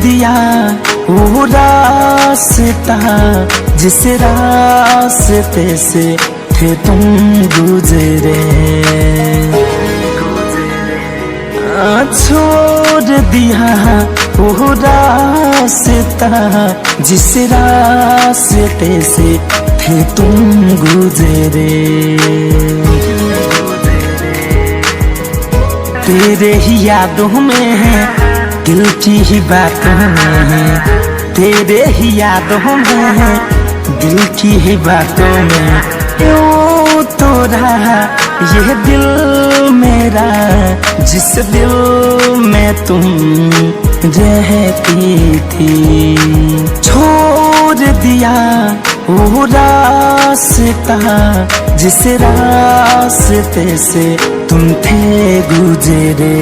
दिया वो रास्ता जिस रास्ते से थे तुम गुजरे। छोड़ दिया वो रास्ता जिस रास्ते से थे तुम गुजरे। तेरे ही यादों में है, दिल की ही बातों में है, तेरे ही यादों में है, दिल की ही बातों में। यूं तो रहा ये दिल मेरा जिस दिल में तुम रहती थी। छोड़ दिया वो रास्ता जिस रास्ते से तुम थे गुजरे।